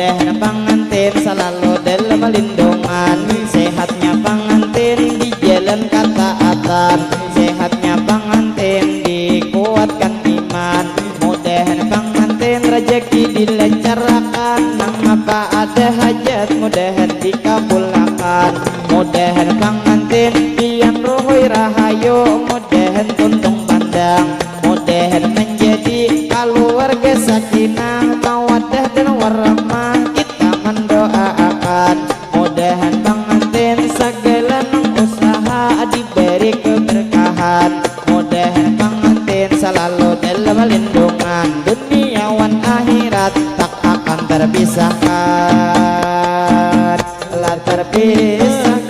mudah pengantin selalu dalam lindungan, sehatnya pengantin di jalan ketaatan, sehatnya pengantin dikuatkan iman, mudah pengantin rezeki dilancarkan, nang apa ada hajat mudahan dikabulkan, mudahan pengantin pian rohoi rahayu, mudahan tuntung pandang, mudahan menjadi keluarga sakinah mawaddah dan warahmah, kita mendoakan mudahan pengantin segala usaha diberi keberkahan, mudahan pengantin selalu dalam lindungan dunia wan akhirat, tak akan terpisahkan, lah terpisahkan.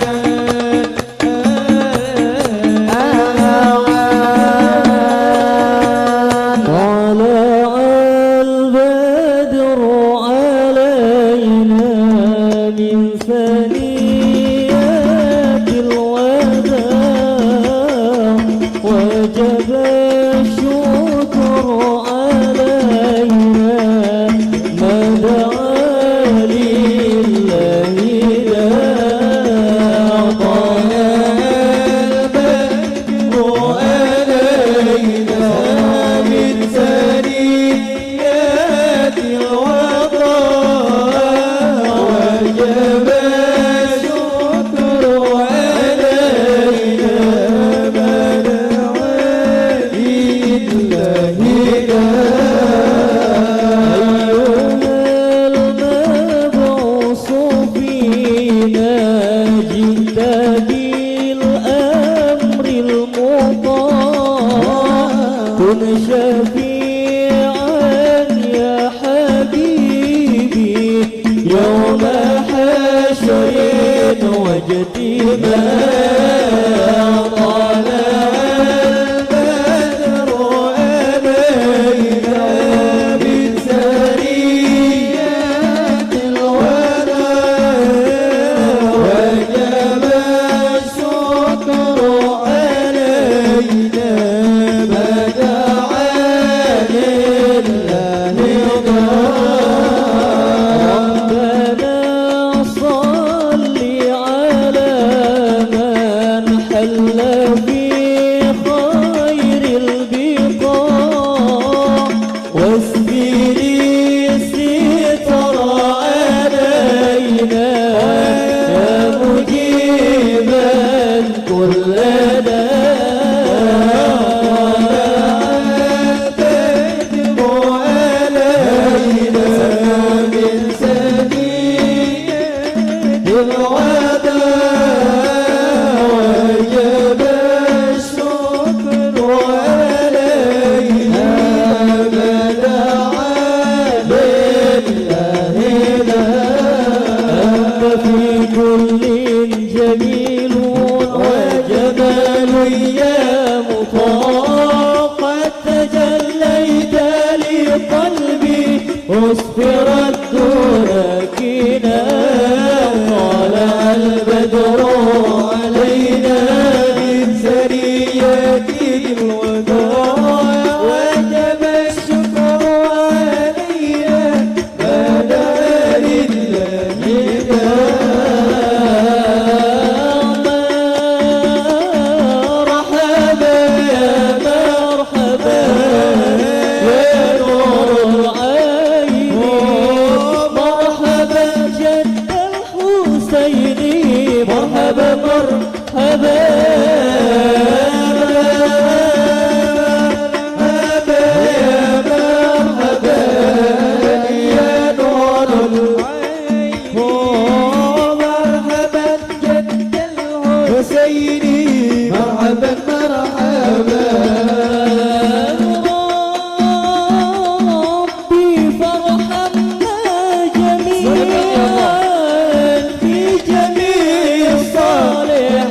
في جميع الصالحات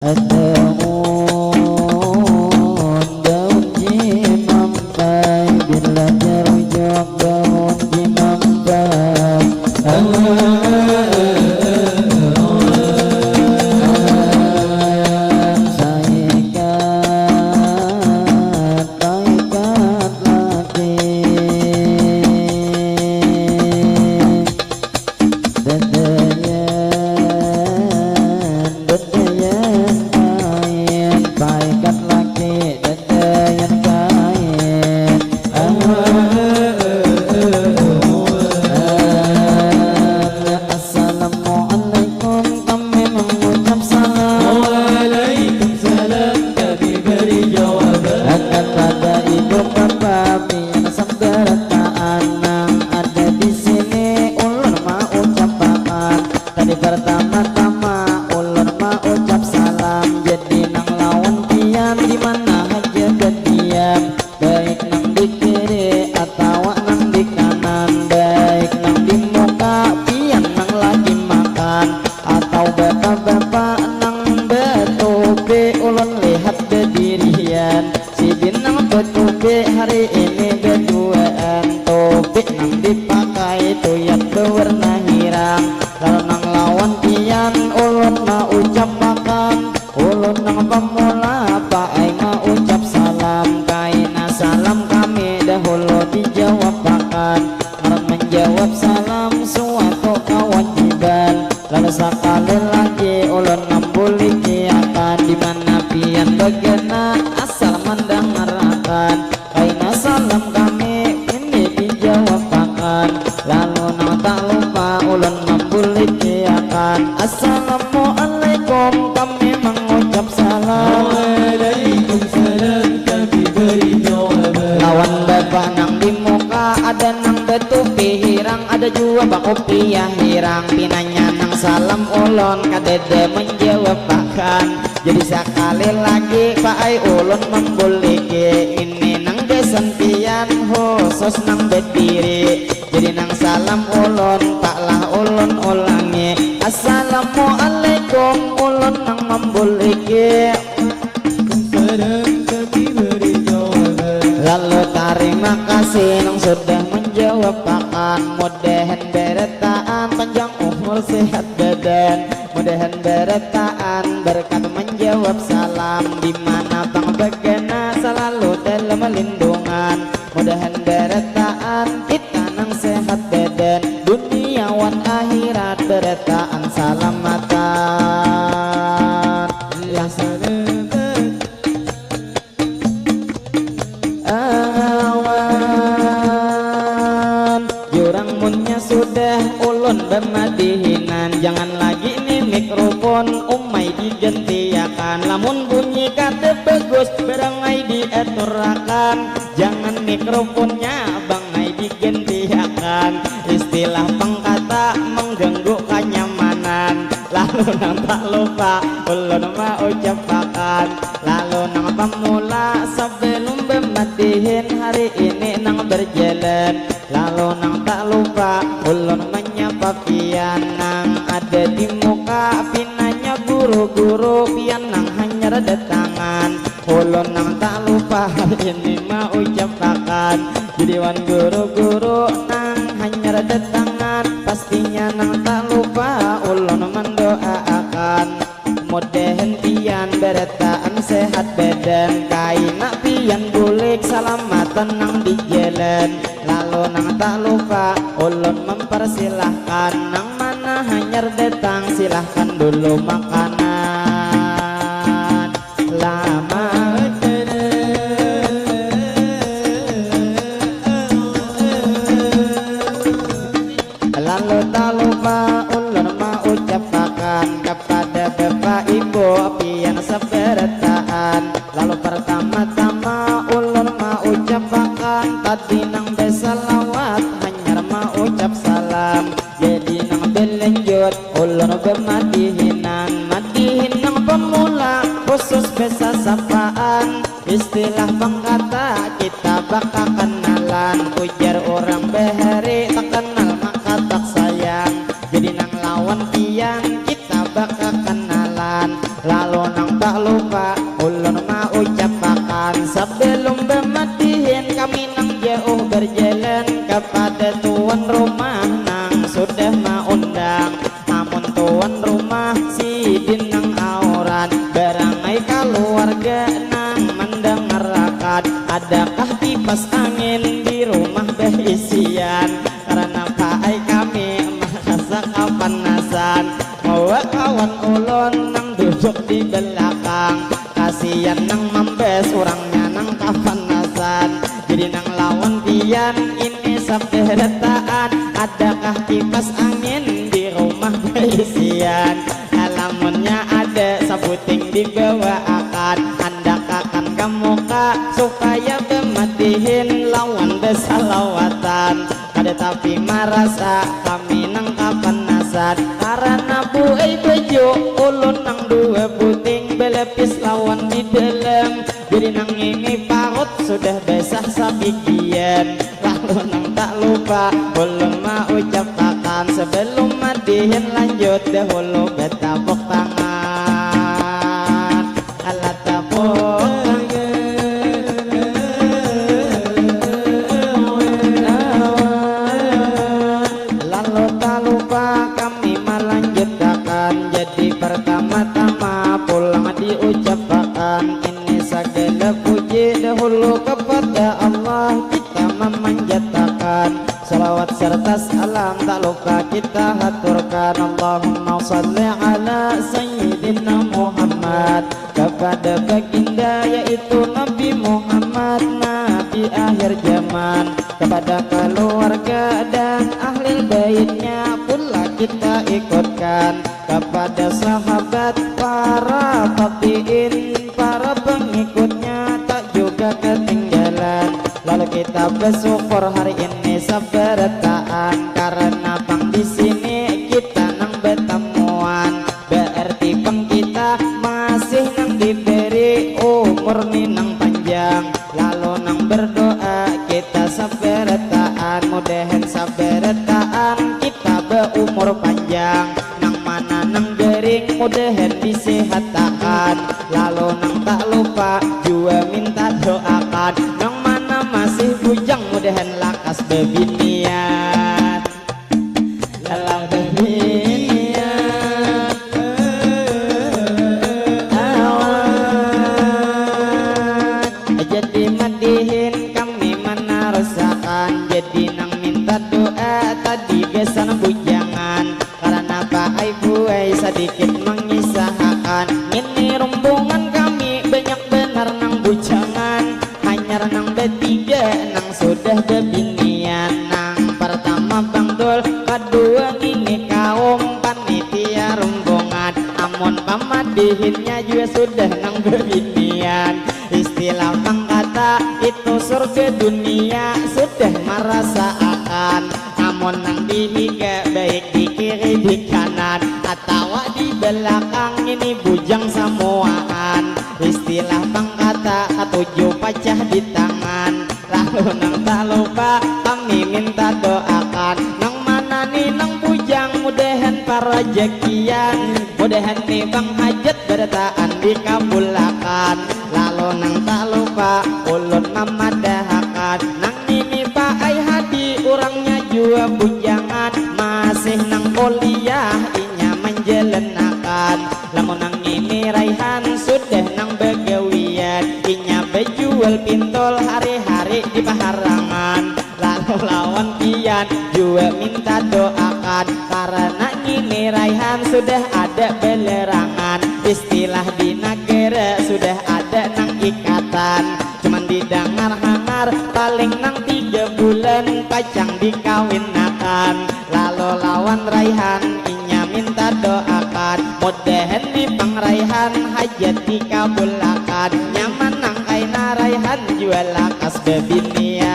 daun daun jimampai bila jerujuk daun jimampai pertama-tama ulun mau ucap salam jadi nang lawan pian di mana aja berdiam baik nang di kiri atau nang di kanan baik nang di muka pian nang lagi makan atau bapak-bapak nang betube ulun lihat berdirian si binang betube hari ini berduaan topi nang dipakai tuyat berwarna hirang kalau nang lawan pian ulun mau ucap makan ulun nang pemula paai mau ucap salam kaina salam kami dahulu dijawab makan harus menjawab salam suatu kewajiban lalu sekali lagi ulun ngambuli kiakan dimana pian begena asal mendengarkan kaina salam kami ini dijawab makan lalu nang tak lupa ulun assalamualaikum kami mengucap salam Waalaikumsalam kami beri jawaban lawan bapak nang di muka ada nang betupi hirang ada juga bakopiah hirang pinanya nang salam ulun kadede menjawab bahkan jadi sekali lagi paai ulun membuliki ini nang desan pian khusus nang berdiri jadi nang salam ulun taklah ulun ulangi assalamualaikum ulun nang membuliki Salam kami beri jawaban lalu terima kasih nang sudah menjawab pakan mudahan beretaan panjang umur sehat badan mudahan beretaan berkat menjawab salam dimana bang begena selalu dalam lindungan mudahan beretaan kita nang sehat badan dunia wan akhirat beretaan salamatan ya Salamat awan jurang munnya sudah ulun bermadihinan jangan lagi nih mikrofon umai digentiakan lamun bunyi kata bagus berangai diaturakan jangan mikrofonnya bangai digentiakan istilah pengkata mengganggu kenyamanan lalu nampak lupa ulun mau ucapakan lalu nang pemula sebelum bermatihin hari ini nang berjalan lalu nang tak lupa ulun menyapa pian nang ada di muka pinanya guru-guru pian nang hanya rada tangan ulun nang tak lupa hari ini mau ucapakan jadi wan guru-guru nang hanya rada tangan pastinya nang tak lupa ulun mendoakan mudahan pian beretaan sehat badan kaina pian bulik selamatan nang di jalan lalu nang tak lupa ulun mempersilahkan nang mana hanya datang silahkan dulu makanan lama lalu tak lupa ulun mau ucapakan kepada bapak ibu pian seberetaan lalu pertama-tama ulun mau ucapakan tadi nang besalawat hanya mau ucap salam jadi nang belanjut ulun bermadihinan madihin nang pemula khusus besa sapaan istilah pengkata kita bakal kenalan ujar orang behari tak kenal maka tak sayang jadi nang lawan pian kita bakal kenalan lalu nang lupa ulun mau ucapakan sebelum bermatihin kami nang jauh berjalan kepada tuan rumah nang sudah mengundang namun tuan rumah si dinang auran berangai keluarga nang mendengarkan adakah kipas angin di rumah berisian karena pakai kami merasa kepanasan mau kawan ulun nang duduk di belakang kasihan nang mambes orangnya nang kepanasan jadi nang lawan pian ini sabda retaan adakah kipas angin di rumah berisian alamunnya ada sabuting di bawah akan anda akan kamu kak supaya bermatihin lawan bersalawatan kada tapi merasa kami nang kepanasan karena buai bejo ulun nang dua puting belepis lawan di dalam jadi nang ini parut sudah basah sabigian lalu nang tak lupa ulun mau ucapakan sebelum matihin lanjut dahulu betapuk tangan alat tapuk lalu tak lupa kami melanjutkan jadi pertama-tama pulang diucapkan ini segala puji dahulu kepada Allah kita memanjatkan salawat serta salam tak lupa kita haturkan Allahumma salli ala Sayyidina Muhammad kepada baginda yaitu Nabi Muhammad Nabi akhir zaman kepada keluarga dan ahli baitnya pula kita ikutkan kepada sahabat para tabiin para pengikutnya tak juga ketinggalan lalu kita bersyukur hari ini sabarataan karena bang di sini kita nang bertemuan berarti bang kita masih nang diberi umur nang panjang lalu nang berdoa kita sabarataan mudahan sabarataan kita berumur panjang nang mana nang gering mudahan disehatakan lalu nang tak lupa juga minta doakan nang mana masih bujang mudahan lakas bebinian dalam bebinian awan jadi madihin kami menarasakan jadi nang minta doa tadi gesan bujangan karena Pak Ibu sedikit mengisahkan ini rombongan kami banyak benar nang bujangan hanya nang bertiga nang sudah bebinian nang pertama Bang Dul kedua ini kaum panitia rombongan amun pamadihinnya juga sudah nang bebinian istilah Bang kata itu surga dunia sudah merasakan namun nang dihiga baik di kiri di kanan atau di belakang ini bujang semuaan istilah Bang kata ketujuh pecah di tangan lalu nang tak lupa kami minta doakan nang mana nih nang bujang mudahan para jakian mudahan nih Bang hajat bertaan dikabulakan lalu nang tak lupa ulun memadahakan nang ini Pak Ai Hadi orangnya juga bujangan masih nang kuliah inya menjelenakan lamun nang ini Raihan sudah nang begawian inya bejual pintol hari-hari di paharangan lalu lawan pian juga minta doakan karena ini Raihan sudah ada belerangan istilah di negara sudah ada nang ikatan cuman didengar hangar paling nang 3 bulan pacang dikawinakan lalu lawan Raihan inya minta doakan mudahan nih Bang Raihan hajat dikabulakan nyaman nang kaina Raihan jual lakas bebinian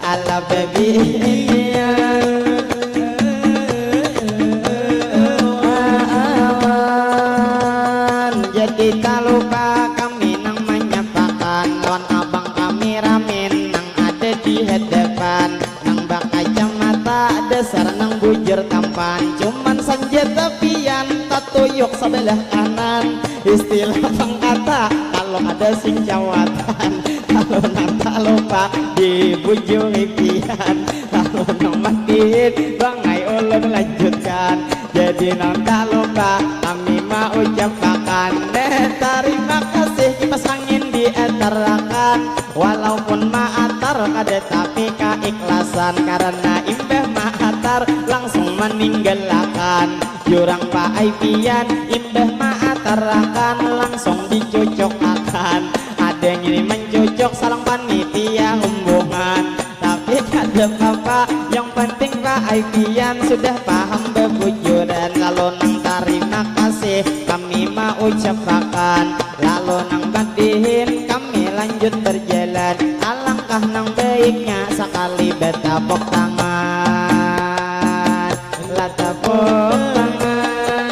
ala bebinian jadi tak lupa kami nang menyapakan lawan abang kami ramen nang ada di hadapan nang bak kacamata dasar nang bujur tampan cuman senjata pian tak tuyuk sebelah kanan istilah pangkata kalau ada sing jawatan kalau nang tak lupa dibujungi pian kalau nang matiin bangai ulun lanjutkan jadi nang tak lupa kami mau ucapkan terima kasih kipas angin diantarakan walaupun maatar kada tapi keikhlasan karena imbah maatar langsung meninggalkan jurang paai pian imbah maatarakan langsung dicucuk-akan ada yang ini mencocok salang panitia hubungan tapi kada apa yang penting paai pian sudah paham bebujuran lalu nang terima kasih kami mau ucapkan lalu nang badihin kami lanjut berjalan alangkah nang baiknya sekali bertepuk tangan lah tepuk tangan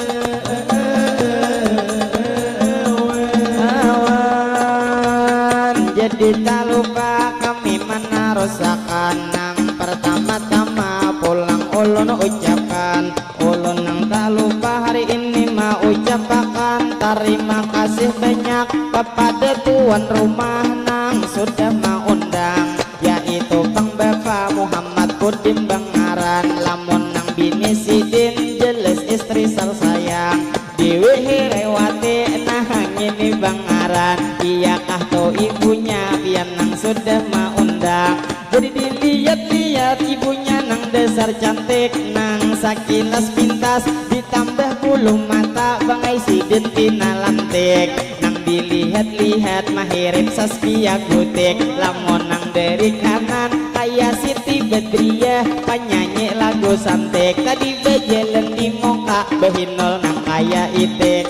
awan jadi tak lupa kami menarusakan nang pertama-tama pulang ulun ucapkan ulun nang tak lupa hari ini mau ucapkan terima kasih banyak kepada tuan rumah nang sudah mengundang yaitu Bang Bapak Muhammad Kudim Bangaran lamun nang bini sidin jelas istri sayang Dewi Hirewati nah ini Bangaran iyakah to ibunya pian nang sudah mengundang jadi dilihat-lihat ibunya nang dasar cantik nang sakilas pintas ditambah bulu mata bangai sidin tina lantik nang dilihat-lihat mahirip Saskia Gutik lamun nang dari kanan kayak Siti Badriah penyanyi lagu santik tadi berjalan di muka behinol nang kayak itik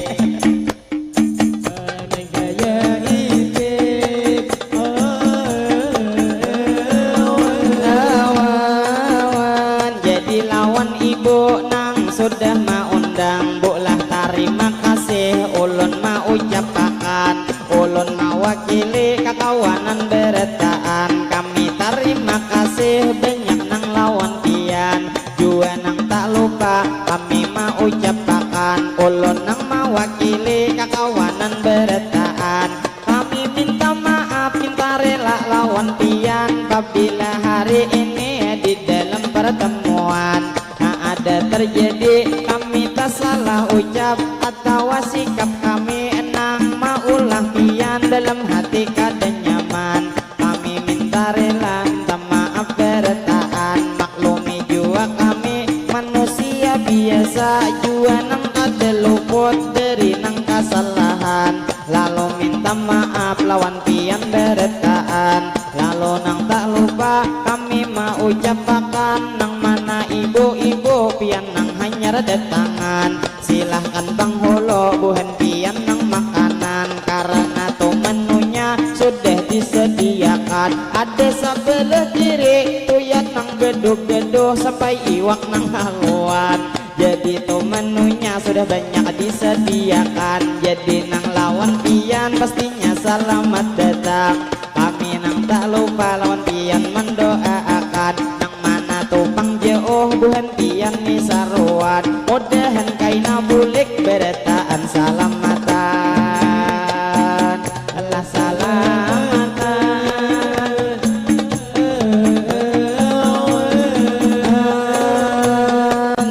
sudah mengundang bulah terima kasih ulun mau ucapkan ulun mewakili kekawanan beretaan kami terima kasih banyak nang lawan pian jua nang tak lupa kami mau ucapkan ulun nang mewakili kekawanan beretaan kami minta maaf minta rela lawan pian apabila hari ini di dalam pertemuan ada terjadi kami tak salah ucap atau sikap kami enang maulah pian dalam hati kada nyaman kami minta rela minta maaf bertaan maklumi jua kami manusia biasa jua nang kada luput dari nang kesalahan lalu minta maaf lawan pian bertaan lalu nang tak lupa kami mau ucapkan nang mana ibu-ibu pian nang hanya datangan silahkan bang holo buhan pian nang makanan karena tuh menunya sudah disediakan ada sebelah kiri tuyat nang geduh-geduh sampai iwak nang haluan jadi tuh menunya sudah banyak disediakan jadi nang lawan pian pastinya selamat datang kami nang tak lupa lawan pian mendoakan nang mana tupang jauh buhan pian ni saruan mudahan kaina bulik beretaan salamatan Allah salamatan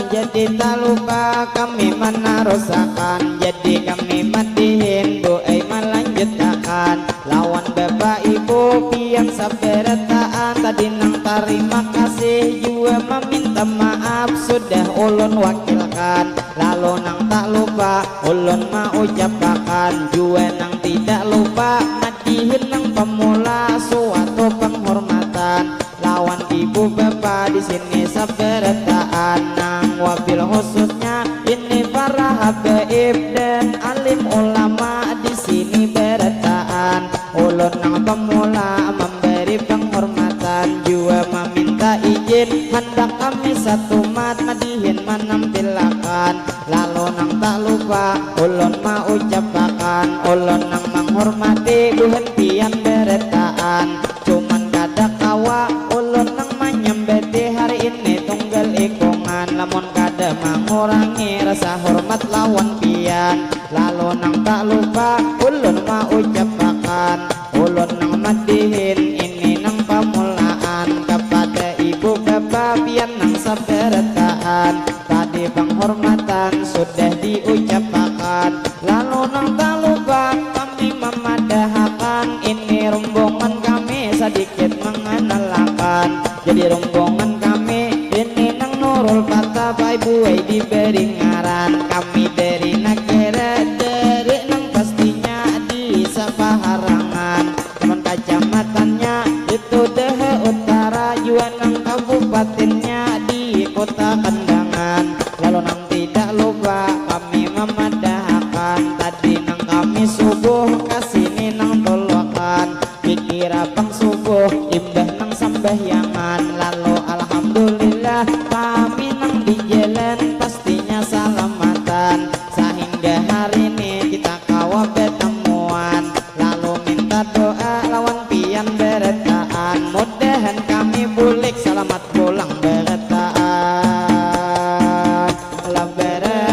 jadi tak lupa kami menarusakan jadi kami matihin doa melanjutkan lawan bapak ibu pian saberataan tadi nang terima kasih juga meminta maaf sudah ulun wakilkan lalu nang tak lupa ulun mau ucapkan juga nang tidak lupa matihin nang pemula suatu penghormatan lawan ibu bapak di sini saberataan nang wabil khususnya ini para habaib dan alim ulama di sini berataan ulun nang pemula memberi penghormatan juga meminta izin hendak kami satu mat madihin menampilkan lalu nang tak lupa ulun mau ucapkan ulun nang menghormati buhan pian berataan cuman kada kawa ulun nang menyembeti hari ini tunggal ikungan lamun kada mengurangi rasa hormat lawan pian lalu nang tak lupa ulun mau ucapakan ulun nang madihin ini nang pamulaan kepada ibu bapak pian nang sabertaan tadi penghormatan sudah diucapkan lalu nang tak lupa kami memadahkan ini rombongan kami sedikit mengenalkan jadi rombongan kami ini nang Nurul Fatah Pak Ibu diberi ngaran kami dari negara dari nang pastinya di Sapaharangan teman kecamatannya itu Dehe Utara Juanang kabupatennya di kota Kandangan lalu nang tidak lupa kami memadahkan tadi nang kami subuh kasini nang tolokan pikir abang subuh imbah nang sembahyangan lalu alhamdulillah kami nang di jalan pastinya salamatan sehingga hari ini kita kawa bertemuan lalu minta doa lawan pian beretaan mudahan kami bulik selamat pulang beretaan lah beretaan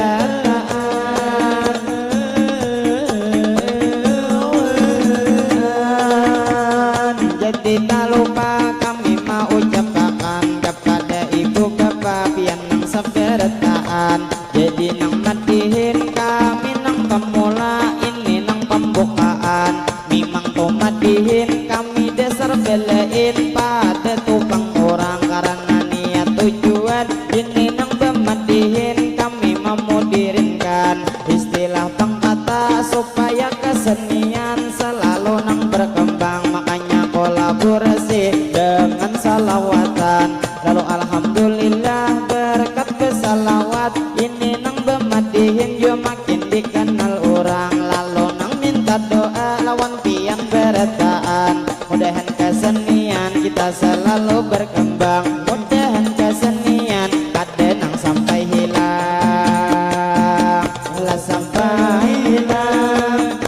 jadi tak lupa kami mau ucapkan kepada ibu bapak pian nang sabertaan jadi nang madihin kami nang pemula ini nang pembukaan memang to madihin kami dasar belain pada tukang orang karena niat tujuan ini nang pemadihin kami memudirinkan istilah pengkata supaya kesenian selalu nang berkembang makanya kolaborasi dengan salawatan lalu alhamdulillah berkat kesalawat ini nang bemadihin yo makin dikenal orang lalu nang minta doa lawan pian beretaan mudahan kesenian kita selalu berkembang mudahan kesenian kada nang sampai hilang lah sampai hilang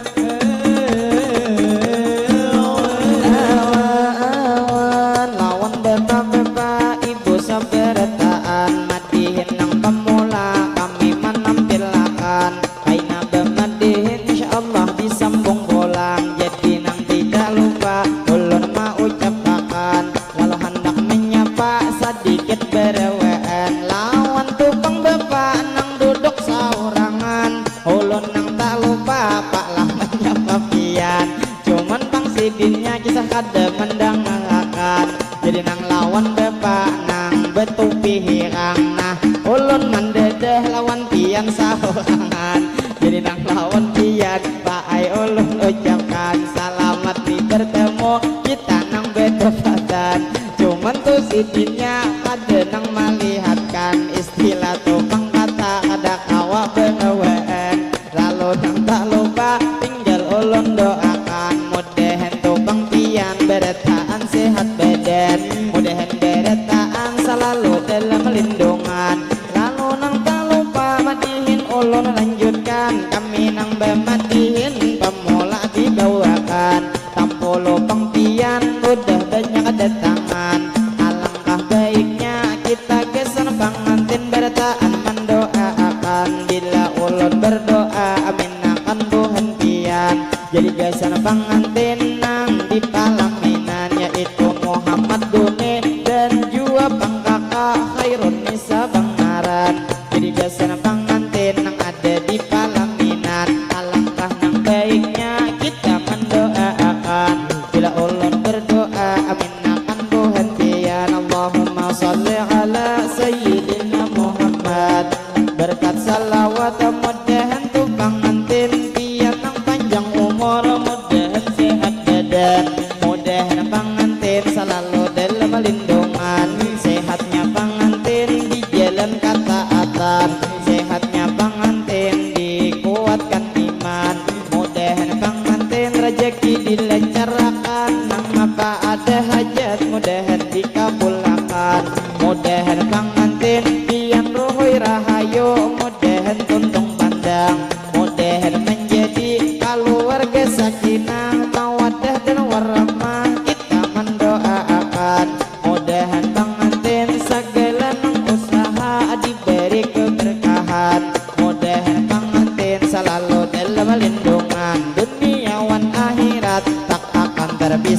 lawan bapak-bapak ibu sabertaan madihin nang pemula kami menampilkan kaina bemadihin insyaallah disambung bolang jadi nang tidak lupa ulun mau ucapkan lalu hendak menyapa sedikit berewaan lawan tukang bapak nang duduk saurangan ulun nang tak lupa pak lah menyapa pian cuman pangsidinnya kisah kada mendengarkan jadi nang lawan bapak nang betupi hirang nah ulun mendedeh lawan pian saurangan jadi nang lawan pian pak ai ulun ucapkan selamat di bertemu kita nang bedebatan cuman tuh sidinnya kada nang melihatkan istilah tukang kata ada kawa bengewaan lalu nang tak lupa tinggal ulun doakan mudahan tukang pian beretaan sehat badan mudahan beretaan selalu dalam lindungan lalu nang tak lupa madihin ulun lanjutkan kami nang bemadihin pemula dibawakan tampolo pengpian udah banyak kedatangan alangkah baiknya kita kesan pengantin beretaan mendoakan bila ulun berdoa amin akan Tuhan pian jadi kesan pengantin nang di palaminan yaitu Muhammad Dune dan juga pangkaka Khairun Nisa Bangaran jadi kesan pengantin nang ada di palaminan alangkah nang baiknya kita mendoakan bila ulun berdoa amin akan Tuhan pian Allahumma salli ala sayyidina Muhammad berkat salawat mudahan tukang ngantin pian nang panjang umur mudahan sehat badan mudahan pengantin selalu dalam lindungan sehatnya pengantin di jalan ketaatan sehatnya pengantin dikuatkan iman mudahan pengantin rezeki dilancarkan nang apa ada hajat mudahan dikabulkan mudahan pengantin pian ruhoi rahayu mudahan tuntung pandang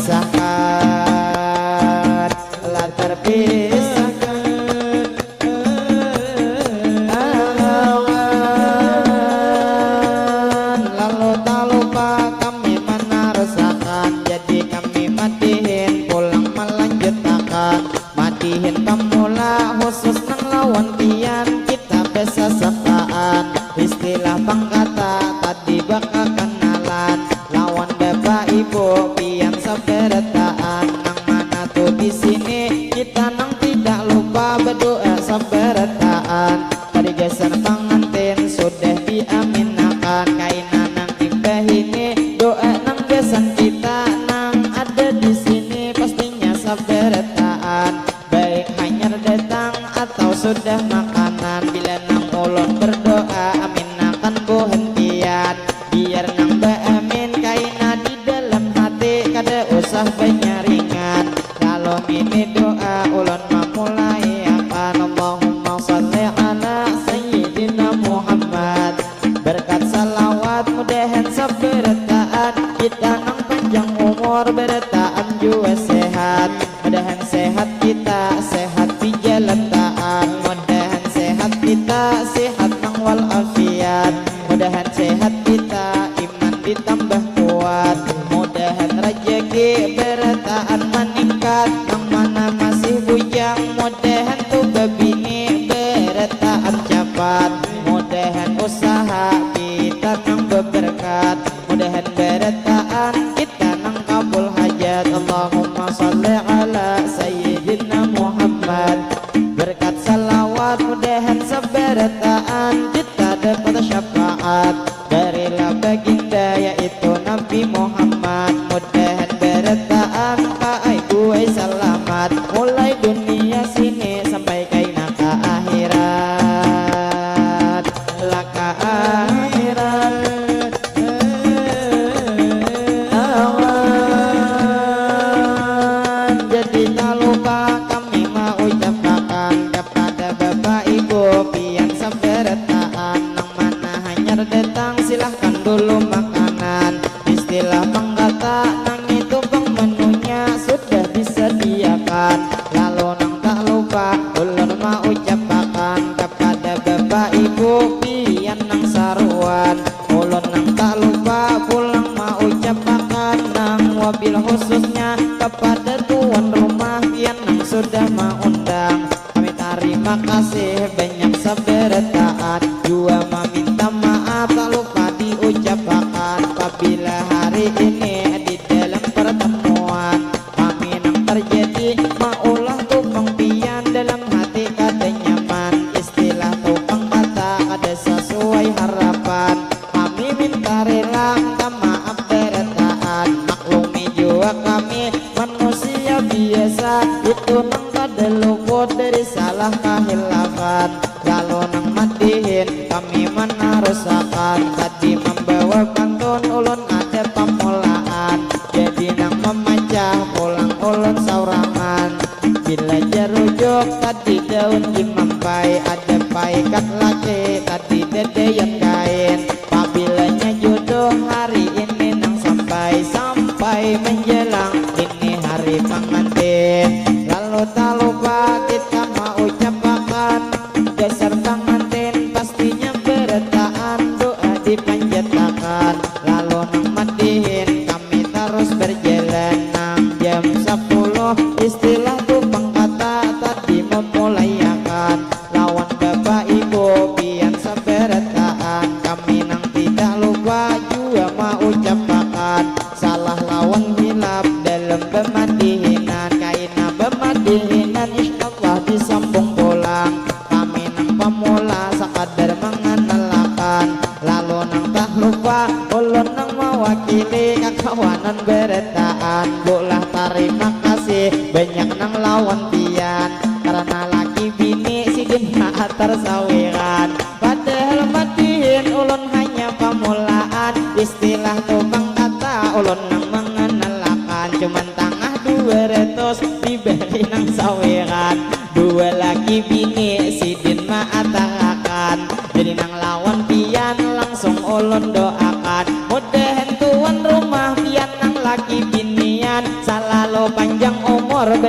resahkan telah terpisahkan awan. Lalu tak lupa kami mana resahkan, jadi kami matihin pulang melanjutkan. Matihin pemula khusus nang lawan pian, kita bisa sekaan istilah pangkata tadi bakal kenalan. Lawan bapak ibu pian sabarataan, nang mana tuh di sini kita nang tidak lupa berdoa sabarataan. Tadi geser pengantin sudah diaminakan, kainan nang timbah ini doa nang gesan kita nang ada di sini pastinya sabarataan. Baik hanya datang atau sudah makanan, bila nang ulun berdoa aminakan bohentian. Biar nang amin kaina di dalam hati kada usah penyaringan. Kalau ini doa ulun memulai akan Allahumma sholli ala sayyidina Muhammad. Berkat salawat mudahan sabarataan, kita nang panjang umur berataan juga sehat. Mudahan sehat kita sehat di jalan taat, mudahan sehat kita sehat nang walafiat. Mudahan sehat kita iman ditambah kuat, mudahan rezeki berataan meningkat. Nang mana masih bujang mudahan tuh babini berataan cepat. Mudahan usaha kita nang berberkat, mudahan berataan kita nang kabul hajat. Allahumma sholli ala sayyidina Muhammad. Berkat salawat mudahan sabarataan kita dapat syafaat darilah baginda yaitu Nabi Muhammad. Mudahan berataan kaai gue selamat, mulai dunia sini sampai kaina ka akhirat. Laka akhirat awan. Jadi tak lupa kami mau ucapkan kepada bapak ibu pian sabarataan, nang mana hanya datang silahkan dulu makanan. Istilah penggata nang itu bang menunya sudah disediakan. Lalu nang tak lupa ulun mau ucapkan kepada bapak ibu pian nang saruan. Ulun nang tak lupa pulang mau ucapkan nang wabil khususnya kepada tuan rumah pian nang sudah mengundang. Kami terima kasih banyak sabarataan, juga meminta maaf tak lupa diucapkan. Apabila hari ini di dalam pertemuan kami nang terjadi maulah tupang pian dalam hati kada nyaman. Istilah tupang kata kada sesuai harapan, kami minta rela minta maaf berataan. Maklumi juga kami manusia biasa, itu nang kada luput dari salah kahilafan. Lalu nang matihin kami menarusakan, tadi membawa pantun ulun ada pemulaan, jadi nang memecah pulang ulun saurangan. Bila jerujuk tadi daun dimampai, ada paikat laki tadi dedeyan kain. Pabilanya jodoh hari ini nang sampai menjelang ini hari pengantin. Lalu tak lupa kita mau ucapkan dasar pengantin pastinya berataan doa dipanjatkan. Lalu nang matihin kami terus berjalan nang jam 10 istilah tuh pengkata tadi memulai akan. Lawan bapak ibu pian sabarataan, kami nang tidak lupa juga mau ucapkan salah lawan hilap dalam pemadihinan. Kaina pemadihinan insyaallah disambung pulang, kami nang pemula sekadar mengenalkan. Lalu nang tak lupa ulun nang mewakili kakawanan berataan, bulah terima kasih banyak nang lawan pian, karena laki bini sidin maat tersawiran. Padahal matihin ulun hanya pemulaan, istilah tupang kata ulun nang mengenalkan. Cuman tangah 200 diberi nang sawiran, dua laki bini sidin maatakan. Jadi nang lawan pian langsung ulun doakan, mudahan tuan rumah pian nang laki binian salah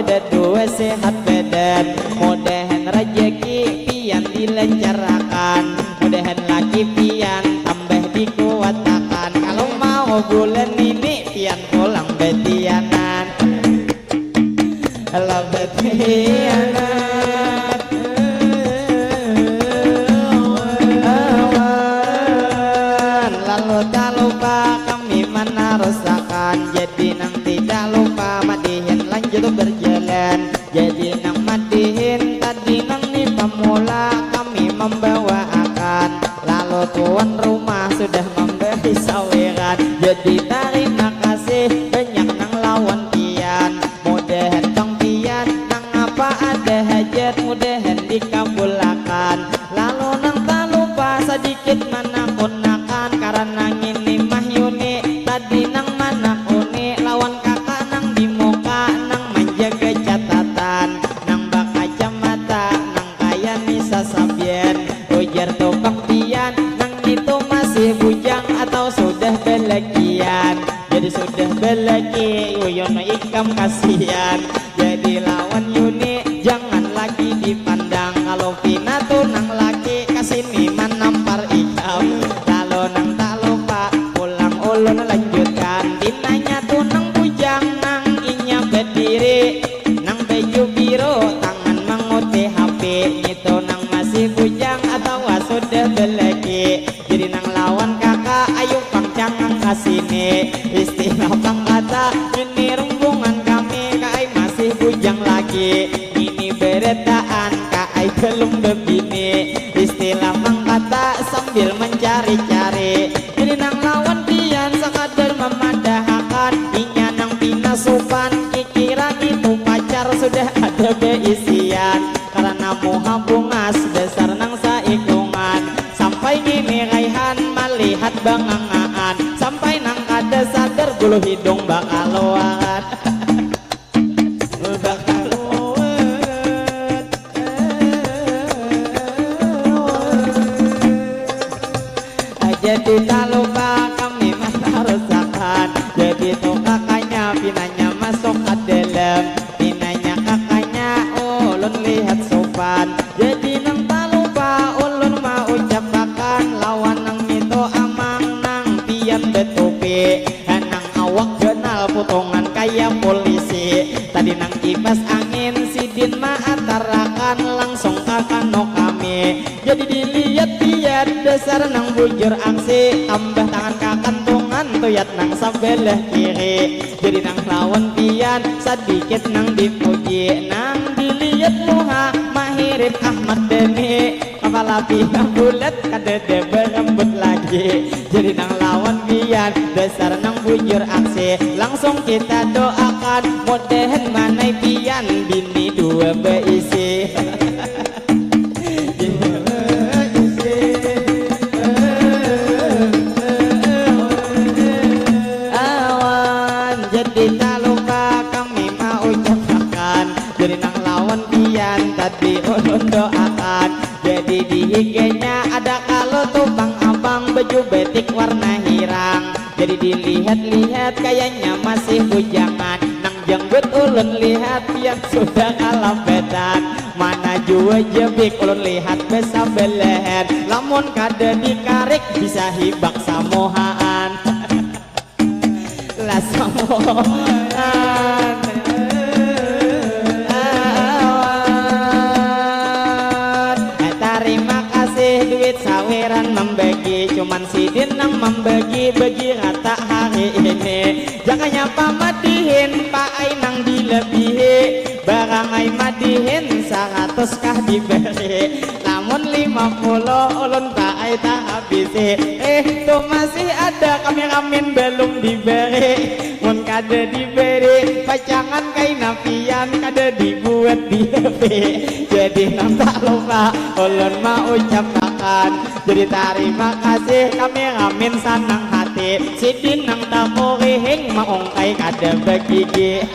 bedet dua sehat bedet. Mudahan rejeki pian dilancarkan, mudahan laki pian tambah dikuatakan. Kalau mau bulan ini pian pulang betianan, Allah betianan. Lalu tak lupa kami menarusakan, jadi nang tidak lupa madihin lanjut berjalan. Jadi nang madihin tadi nang ni pemula kami membawa akan. Lalu tuan rumah sudah memberi saweran, jadi terima kasih banyak nang lawan pian. Mudahan bang pian nang apa ada hajat mudahan dikabulkan. Lalu nang tak lupa sedikit menakunakan, karena ngini mah Yuni tadi nang mana uni lawan kakak nang di muka nang menjaga catatan, nang baka mata nang kaya nisa sabian. Ujar tukang pian nang itu masih bujang atau sudah belakian. Jadi sudah belaki Yono ikam kasihan. Jadi lawan Yuni jangan lagi dipandang, kalau Vina tuh nang laki kasini menampar ikam. Lalu nang tak lupa pulang ulun lanjutkan, dinanya tuh nang bujang nang inya berdiri nang baju biru tangan menguti HP. Itu nang masih bujang atau sudah belaki. Jadi nang lawan kakak ayo pang jangan kasini. Istilah pang kata ini rumbungan kami kai masih bujang lagi. Ini beretaan kai belum bebini. Istilah pang kata sambil mencari-cari. Jadi nang lawan pian sekadar memadahkan, inya nang pina sopan kikiran itu pacar sudah ada beisian. Karena muha bungas besar nang saikungan, sampai ngini raihan melihat bangangan, sampai nang kada sadar bulu hidung bakal luar. Bakal luar. Jadi tak lupa kami menarusakan, jadi tuh kakaknya pinanya masuk ke dalam, pinanya kakaknya ulun lihat sopan. Jadi nang tak lupa ulun mau ucapakan, lawan nang itu amang nang pian betupi, nang awak kenal potongan kayak polisi. Tadi nang kipas angin sidin maatarakan langsung kakano kami. Jadi dilihat pian dasar nang bujur aksi, tambah tangan kakantungan tuyat nang sebelah kiri. Jadi nang lawan pian sedikit nang dipuji, nang dilihat muha mahirip Ahmad Dhani, kepala pian bulat kadede berembut lagi. Jadi nang lawan pian dasar nang bujur aksi, langsung kita doakan mudahan manai pian bini dua beisi. Jadi tak lupa kami mau ucapkan, jadi nang lawan pian tadi ulun doakan. Jadi di IG-nya ada kalau tuh bang abang baju betik warna hirang. Jadi dilihat-lihat kayaknya masih bujangan, nang jenggot ulun lihat pian sudah kalah bedan. Mana jua jebik ulun lihat besa beleher, lamun kada dikarik bisa hibak samohaan. Lah samohaan. Terima kasih duit saweran membagi, cuman sidin nang membagi-bagi rata hari ini. Jangan nyapa madihin pak ai nang dilebihi, barang ai madihin 100 kah diberi, namun 50 ulun pak ai tak habisi. Tuh masih ada kameramen belum diberi, mun kada diberi pacangan kaina pian kada dibuat di HP. Jadi nang tak lupa ulun mau ucapkan, jadi terima kasih kameramen sanang hati, sidin nang taporihing maungkai kada begigi.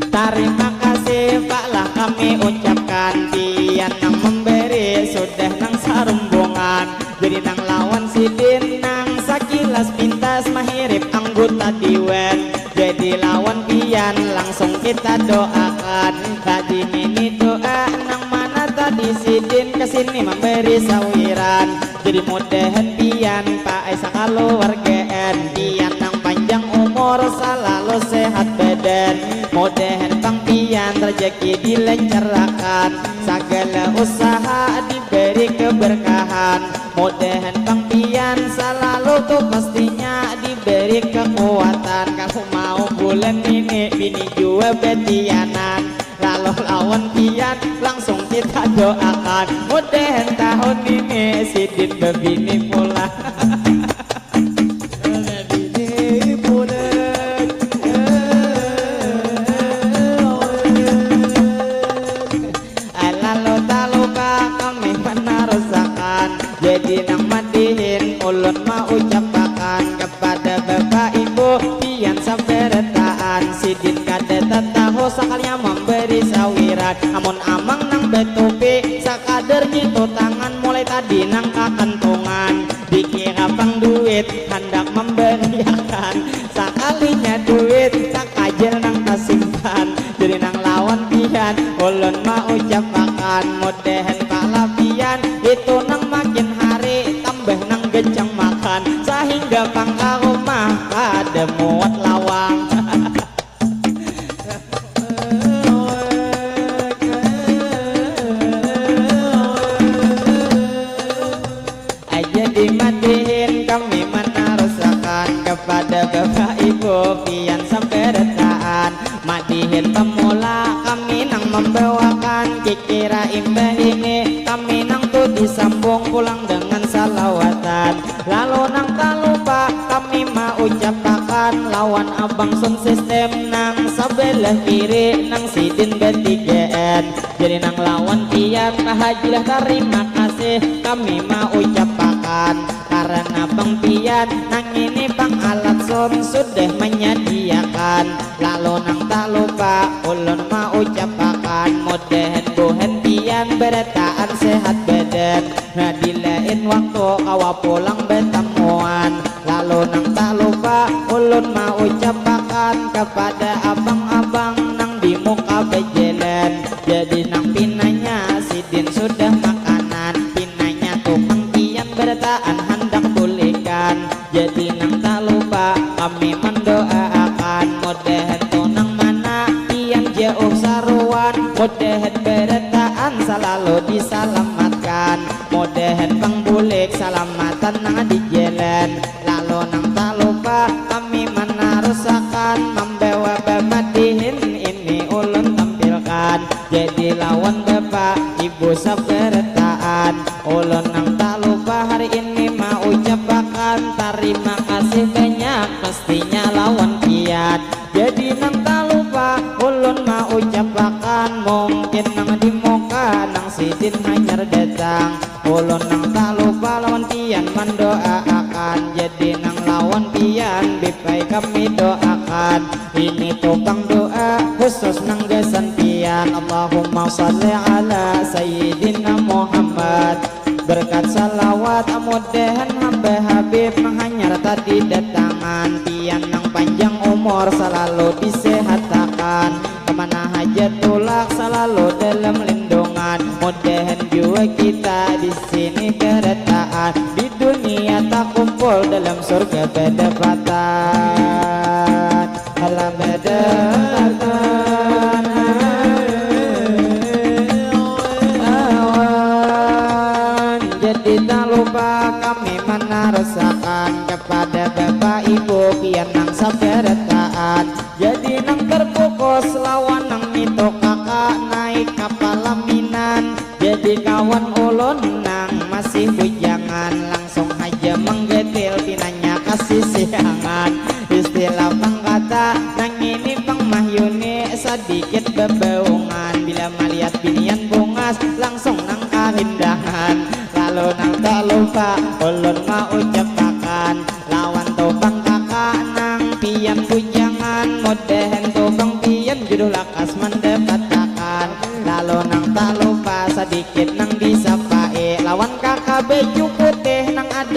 Terima kasih Pak lah kami ucapkan, pian nang memberi sudah nang sarumbungan. jadi nang lawan sidin nang sakilas pintas mahirip anggota diwan, jadi lawan pian langsung kita doakan. Tadi ini doa nang mana tadi sidin kesini memberi sawiran, jadi mudahan pian Pak Esa keluargaan pian nang panjang umur selalu sehat badan, mudahan bang pian rezeki dilancarkan, segala usaha diberi keberkahan, mudahan bang pian selalu tuh pastinya diberi kekuatan. Kalau mau bulan ini bini jua betianan, lalu lawan pian langsung kita doakan, mudahan tahun ini sidin bebini pula. Jadi nang madihin ulun mau ucapakan kepada bapak ibu pian saberetaan sidin kada tahu sakalnya memberi sawiran, amun amang nang betupi sakadar nyitu tangan mulai tadi nang kakantungan dikira pang duit hendak memberiakan, sakalinya duit sakajel nang kasimpan, jadi nang lawan pian ulun mau ucapakan mudahan palapian itu nang makin hari tambah nang gencang makan sehingga pangka rumah kada muat lawang. Aja dimatihin kami menarusakan kepada bapak ibu pian sampai retaan, madihin pemula kami nang membawakan kikira imbah ini kami nang tuh disambung pulang dengan salawatan, lalu nang tak lupa kami mau ucapakan lawan abang sun sistem nang sebelah kiri nang sidin betigaan, jadi nang lawan pian mahajilah terima kasih kami mau ucapakan karena bang pian nang ini bang alat sun sudah menyediakan, lalu nang tak lupa ulun mau ucapakan mudahan buhan pian beretaan sehat badan, nah di lain waktu kawa pulang bertemuan, lalu nang tak lupa ulun mau ucapakan kepada abang-abang nang di muka bejalan, jadi nang pinanya sidin sudah makanan, pinanya tukang pian beretaan hendak tulikan, jadi nang tak lupa kami mendoakan mudahan tunang mana pian jauh saruan, mudahan beretaan selalu diselamatkan, mudahan bang bulik selamatan nang di jalan, lalu nang tak lupa kami menarusakan membawa babadihin ini ulun tampilkan, jadi lawan bapak ibu saberetaan ulun nang tak lupa hari ini mau ucapakan terima kasih banyak pastinya lawan pian, jadi nang tak lupa ulun mau ucapakan mungkin nang di muka nang sidin hanyar datang, ulun nang tak lupa lawan pian mendoakan, jadi nang lawan pian bipai kami doakan, ini tukang doa khusus nang gasan pian, Allahumma sholli ala sayyidina Muhammad, berkat salawat mudahan hamba Habib menghanyar tadi datangan, pian nang panjang umur selalu disehatkan, kemana hajat tulak selalu dalam lindungan, mudahan jua kita di sini keretaan, di dunia tak kumpul dalam surga bedapatan, alam bedapatan. Jadi tak lupa kami menarusakan kepada bapak ibu pian nang saberetaan, jadi nang terfokus lawan nang itu kakak naik kapal laminan, jadi kawan ulun nang masih bujangan langsung aja menggetil pinanya kasih siangan, istilah pangkata nang ini pang mahyuni sedikit bebaungan, bila melihat binian bungas langsung nang kahindangan, lalu nang tak lupa ulun mau ucapakan lawan topang kakak nang pian bujangan, mudahan topang pian judul lakas mendapatkan, lalu nang tak lupa sedikit nang disapai lawan kakak baju putih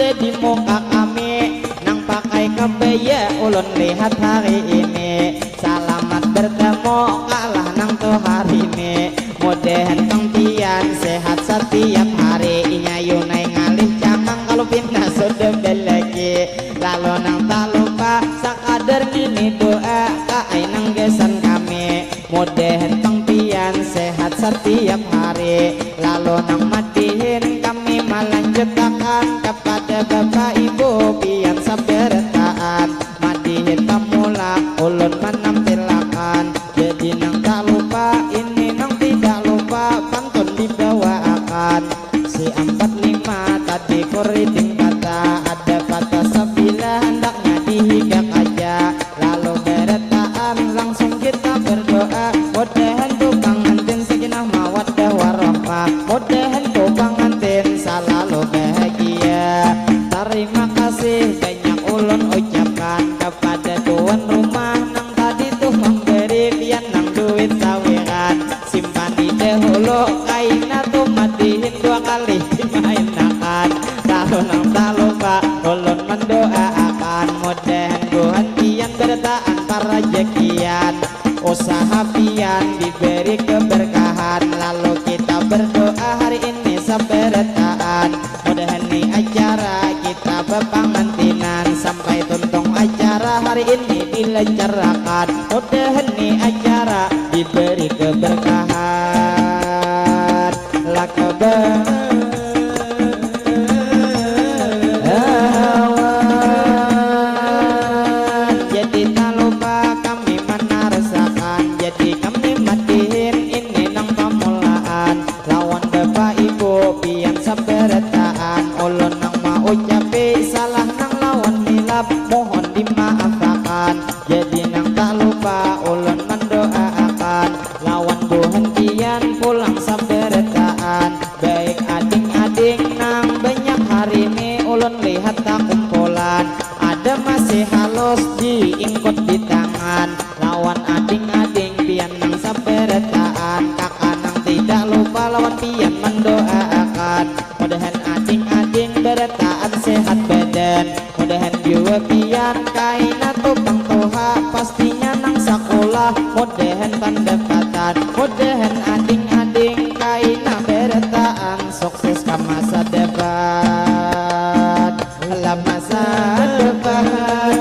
ada di muka kami nang pakai kebaya ulun lihat hari ini selamat bertemu kalah nang tuh hari ini mudahan pengtian sehat setiap hari inya yunai ngalih camang kalau pindah sudah belagi lalu nang tak lupa sakadar ini doa kain nang gesan kami mudahan pengtian sehat setiap hari lalu nang matihin kami melanjutkan kepada bapak ibu pian sabertaan madihin pamula ulun menampilakan jadi nang tak lupa ini nang tidak lupa pantun dibawakan si 45 tadi kuriting kata ada kata sabila hendaknya dihigak aja lalu beretaan langsung kita berdoa mudahan tukang ngantin sakinah mawaddah warahmah mudahan tukang ngantin selalu bahagia terima kasih banyak ulun ucapkan kepada tuan rumah nang tadi tuh memberi pian nang duit saweran simpan di dahulu kaina tuh matihin 2 kali dimainakan lalu nang tak lupa ulun mendoakan mudahan Tuhan pian bertahan para rezekian usaha pian diberi keberkahan lalu kita berdoa hari ini sabertaan mudahan nih acara kita bepangantinan sampai tuntung acara hari ini dilancarkan mudahan nih acara diberi keberkahan lakabar jadi tak lupa kami menarasakan jadi kami matihin ini nang pamulaan lawan bapak ibu pian sabertaan ulun nang mau ucapi salah nang lawan hilap mohon dimaafkan jadi nang tak lupa ulun mendoakan lawan buhan pian pulang sabertaan baik ading-ading nang banyak hari ini ulun lihat tak kumpulan ada masih halus diingkut di tangan lawan ading-ading pian nang sabertaan kakak nang tidak lupa lawan pian mendoakan mudahan ading-ading bertaan sehat badan mudahan jiwa pian kaina tukang toha pastinya nang sekolah mudahan pendapatan mudahan ading-ading kaina bertaan sukses ke masa depan dalam masa depan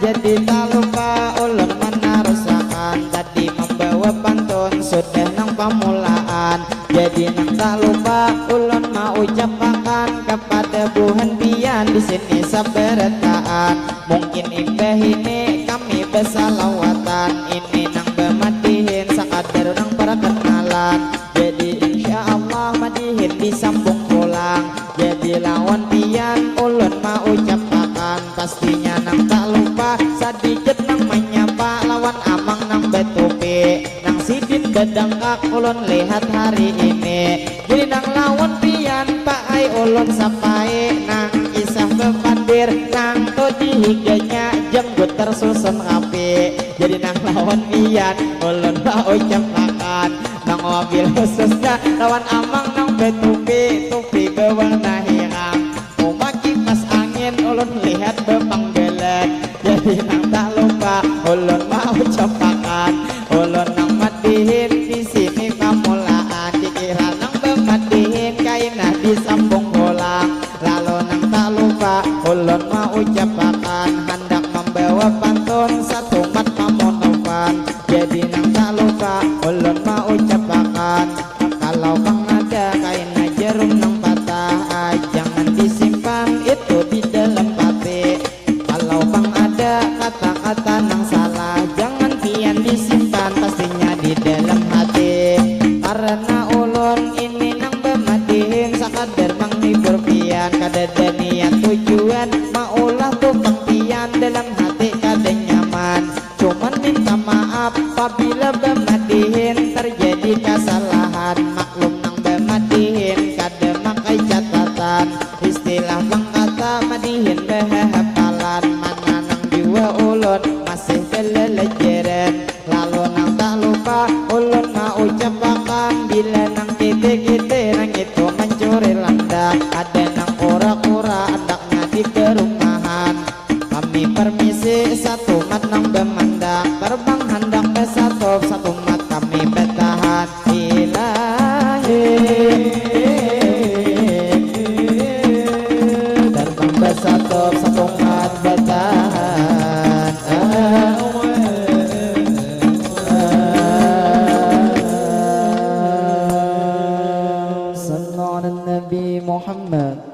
jadi tak lupa ulun menarasakan tadi membawa pantun sudah nang pamulaan jadi nang tak lupa ulun mau ucapkan kepada buhan pian di sini sabertaan mungkin imbah ini kami bersalawatan ini nang bematihin sakadar nang perkenalan jadi insya Allah madihin disambung pulang jadi lawan pian ulun mau ucapkan pastinya nang tak lupa sedikit nang menyapa lawan amang nang betupi nang sidin bedangkak ulun lihat hari ini jadi nang lawan pian pak ai ulun sapai nang kisah bepandir nang to dihiganya jenggut tersusun rapi jadi nang lawan pian ulun mau ucapkan nang mobil khususnya lawan amang nang betupi tupi berwarna hitam uma kipas angin ulun lihat bepanggelan jadi nang tak lupa ulun mau ucapkan ulun nang matihin di sini pamulaan dikira nang bematihin kaina disambung pulang lalu nang tak lupa ulun mau ucapkan hendak membawa pantun satu mat pamonopan jadi nang tak lupa ulun mau ucapkan kalau bang ada kaina jerum nang patah jangan disimpan itu di dalam hati kalau bang ada kata-kata nang salah jangan pian disimpan pastinya di dalam hati karena ulun ini nang bematihin sakadar menghibur pian kadada niat tujuan maulah tukang pian dalam hati kada nyaman cuman minta maaf apabila bematihin terjadi kesalahan maklum nang bematihin kada makai catatan istilah bang kata madihin behapalan mana nang jiwa ulun masih kelelejeran lalu nang tak lupa ulun mau ucapkan bila nang kami permisi satu mat nang bemandak terbang hendak ke satu mat kami bertahan ilahi terbang satu mat bertahan sallallahu Nabi Muhammad